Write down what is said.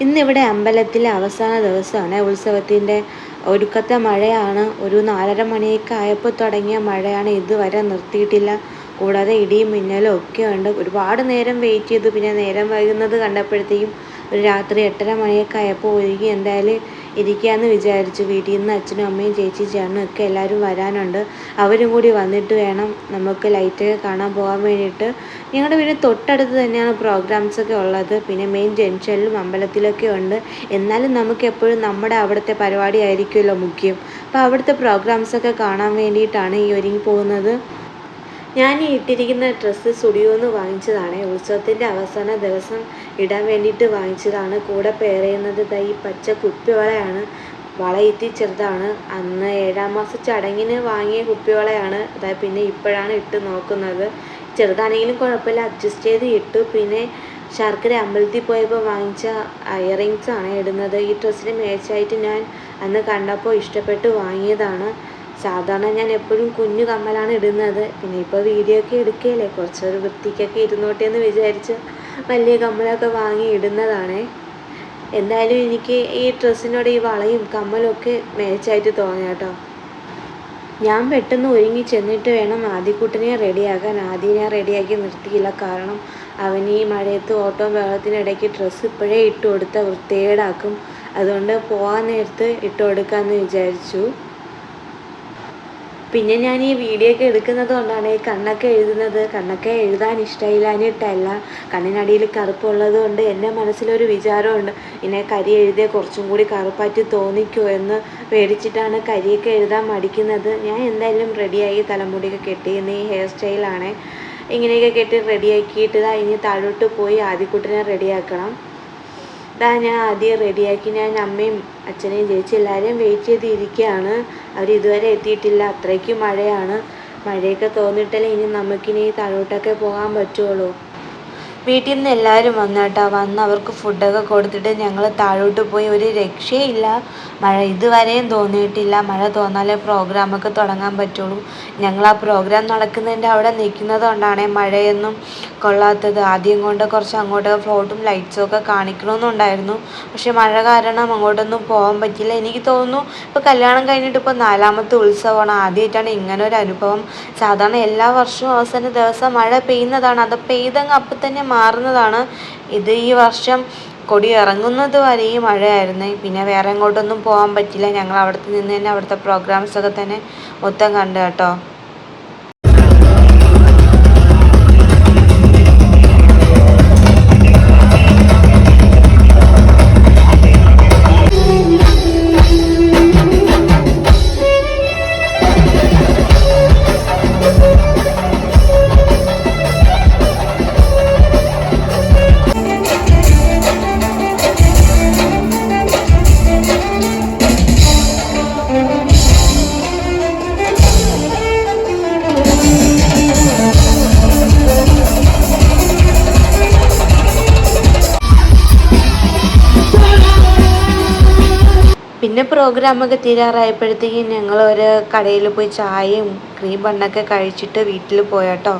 ഇന്നിവിടെ അമ്പലത്തിലെ അവസാന ദിവസമാണ് ഉത്സവത്തിൻ്റെ. ഒടുക്കത്തെ മഴയാണ്. ഒരു 4:30 മണിയൊക്കെ ആയപ്പോൾ തുടങ്ങിയ മഴയാണ്, ഇതുവരെ നിർത്തിയിട്ടില്ല. കൂടാതെ ഇടിയും മിന്നലും ഒക്കെ ഉണ്ട്. ഒരുപാട് നേരം വെയിറ്റ് ചെയ്തു. പിന്നെ നേരം വൈകുന്നത് കണ്ടപ്പോഴത്തേക്കും ഒരു രാത്രി 8:30 മണിയൊക്കെ ആയപ്പോൾ ഒരുങ്ങി എന്തായാലും ഇരിക്കാമെന്ന് വിചാരിച്ചു. വീട്ടിൽ നിന്ന് അച്ഛനും അമ്മയും ചേച്ചി ചേട്ടനും ഒക്കെ എല്ലാവരും വരാനുണ്ട്. അവരും കൂടി വന്നിട്ട് വേണം നമുക്ക് ലൈറ്റൊക്കെ കാണാൻ പോകാൻ വേണ്ടിയിട്ട്. ഞങ്ങളുടെ വീട് തൊട്ടടുത്ത് തന്നെയാണ് പ്രോഗ്രാംസൊക്കെ ഉള്ളത്. പിന്നെ മെയിൻ ജംഗ്ഷനിലും അമ്പലത്തിലൊക്കെ ഉണ്ട്. എന്നാലും നമുക്ക് എപ്പോഴും നമ്മുടെ അവിടുത്തെ പരിപാടി ആയിരിക്കുമല്ലോ മുഖ്യം. അപ്പോൾ അവിടുത്തെ പ്രോഗ്രാംസൊക്കെ കാണാൻ വേണ്ടിയിട്ടാണ് ഈ ഒരുങ്ങി പോകുന്നത്. ഞാൻ ഈ ഇട്ടിരിക്കുന്ന ഡ്രസ്സ് സ്റ്റുഡിയോന്ന് വാങ്ങിച്ചതാണ്. ഉത്സവത്തിൻ്റെ അവസാന ദിവസം ഇടാൻ വേണ്ടിയിട്ട് വാങ്ങിച്ചതാണ്. കൂടെ പെയർ ചെയ്യുന്നത് ഈ പച്ച കുപ്പിവളയാണ്. വള ഇത്തി ചെറുതാണ്. അന്ന് 7-ാം മാസ ചടങ്ങിന് വാങ്ങിയ കുപ്പിവളയാണ്. അതായത് പിന്നെ ഇപ്പോഴാണ് ഇട്ട് നോക്കുന്നത്. ചെറുതാണെങ്കിലും കുഴപ്പമില്ല, അഡ്ജസ്റ്റ് ചെയ്ത് ഇട്ടു. പിന്നെ ശർക്കര അമ്പലത്തിൽ പോയപ്പോൾ വാങ്ങിച്ച ഇയറിങ്സ് ആണ് ഇടുന്നത്. ഈ ഡ്രസ്സിന് മാച്ചായിട്ട് ഞാൻ അന്ന് കണ്ടപ്പോൾ ഇഷ്ടപ്പെട്ട് വാങ്ങിയതാണ്. സാധാരണ ഞാൻ എപ്പോഴും കുഞ്ഞു കമ്മലാണ് ഇടുന്നത്. പിന്നെ ഇപ്പോൾ വീഡിയോ ഒക്കെ എടുക്കുകയല്ലേ, കുറച്ചൊരു വൃത്തിക്കൊക്കെ ഇരുന്നോട്ടെ എന്ന് വിചാരിച്ച് വലിയ കമ്മലൊക്കെ വാങ്ങി ഇടുന്നതാണ്. എന്തായാലും എനിക്ക് ഈ ഡ്രസ്സിനോട് ഈ വളയും കമ്മലും ഒക്കെ മാച്ചായിട്ട് തോന്നി കേട്ടോ. ഞാൻ പെട്ടെന്ന് ഒരുങ്ങി ചെന്നിട്ട് വേണം ആദ്യക്കുട്ടനെ റെഡിയാക്കാൻ. ആദ്യം ഞാൻ റെഡിയാക്കി നിർത്തിയില്ല. കാരണം അവൻ ഈ മഴയത്ത് ഓട്ടോ വെള്ളത്തിനിടയ്ക്ക് ഡ്രസ്സ് ഇപ്പോഴേ ഇട്ട് കൊടുത്താൽ വൃത്തികേടാക്കും. അതുകൊണ്ട് പോകാൻ നേരത്ത് ഇട്ട് കൊടുക്കാമെന്ന് വിചാരിച്ചു. പിന്നെ ഞാൻ ഈ വീഡിയോ ഒക്കെ എടുക്കുന്നത് കൊണ്ടാണ് ഈ കണ്ണൊക്കെ എഴുതുന്നത്. കണ്ണൊക്കെ എഴുതാൻ ഇഷ്ടമില്ലാഞ്ഞിട്ടല്ല, കണ്ണിനടിയിൽ കറുപ്പുള്ളത് കൊണ്ട് എൻ്റെ മനസ്സിലൊരു വിചാരമുണ്ട്, ഇങ്ങനെ കരി എഴുതിയാൽ കുറച്ചും കൂടി കറുപ്പായിട്ട് തോന്നിക്കുമോ എന്ന് പേടിച്ചിട്ടാണ് കരിയൊക്കെ എഴുതാൻ മടിക്കുന്നത്. ഞാൻ എന്തായാലും റെഡിയായി, തലമുടിയൊക്കെ കെട്ടി. ഇന്ന് ഈ ഹെയർ സ്റ്റൈലാണ്. ഇങ്ങനെയൊക്കെ കെട്ടി റെഡിയാക്കിയിട്ട് ഇനി താഴോട്ട് പോയി ആദ്യക്കുട്ടനെ റെഡിയാക്കണം. ഞാൻ ആദ്യം റെഡിയാക്കി. ഞാൻ അമ്മയും അച്ഛനെയും ചേച്ചി എല്ലാവരെയും വെയിറ്റ് ചെയ്തിരിക്കുകയാണ്. അവർ ഇതുവരെ എത്തിയിട്ടില്ല. അത്രയ്ക്ക് മഴയാണ്. മഴയൊക്കെ തോന്നിയിട്ടല്ലേ ഇനി നമുക്കിനി താഴോട്ടൊക്കെ പോകാൻ പറ്റുള്ളൂ. വീട്ടിൽ നിന്ന് എല്ലാവരും വന്നു കേട്ടോ. വന്ന് അവർക്ക് ഫുഡൊക്കെ കൊടുത്തിട്ട് ഞങ്ങൾ താഴോട്ട് പോയി. ഒരു രക്ഷയില്ല, മഴ ഇതുവരെയും തോന്നിയിട്ടില്ല. മഴ തോന്നാലേ പ്രോഗ്രാമൊക്കെ തുടങ്ങാൻ പറ്റുള്ളൂ. ഞങ്ങൾ ആ പ്രോഗ്രാം നടക്കുന്നതിൻ്റെ അവിടെ നിൽക്കുന്നത് കൊണ്ടാണ് മഴയൊന്നും കൊള്ളാത്തത്. ആദ്യം കൊണ്ട് കുറച്ച് അങ്ങോട്ട് ഫ്ലോട്ടും ലൈറ്റ്സും ഒക്കെ കാണിക്കണമെന്നുണ്ടായിരുന്നു. പക്ഷെ മഴ കാരണം അങ്ങോട്ടൊന്നും പോകാൻ പറ്റില്ല. എനിക്ക് തോന്നുന്നു ഇപ്പോൾ കല്യാണം കഴിഞ്ഞിട്ട് ഇപ്പോൾ 4ാമത്തെ ഉത്സവമാണ്. ആദ്യമായിട്ടാണ് ഇങ്ങനെ ഒരു അനുഭവം. സാധാരണ എല്ലാ വർഷവും അവസാന ദിവസം മഴ പെയ്യുന്നതാണ്. അത് പെയ്തങ്ങ് അപ്പം തന്നെ മാറുന്നതാണ്. ഇത് ഈ വർഷം കൊടി ഇറങ്ങുന്നത് വരെ ഈ മഴയായിരുന്നു. പിന്നെ വേറെ എങ്ങോട്ടൊന്നും പോകാൻ പറ്റില്ല. ഞങ്ങൾ അവിടുത്തെ നിന്ന് തന്നെ അവിടുത്തെ പ്രോഗ്രാംസൊക്കെ തന്നെ മൊത്തം കണ്ടു കേട്ടോ. പിന്നെ പ്രോഗ്രാമൊക്കെ തീരാറായപ്പോഴത്തേക്കും ഞങ്ങൾ ഒരു കടയിൽ പോയി ചായയും ക്രീം ബണ്ണൊക്കെ കഴിച്ചിട്ട് വീട്ടിൽ പോയാട്ടോ.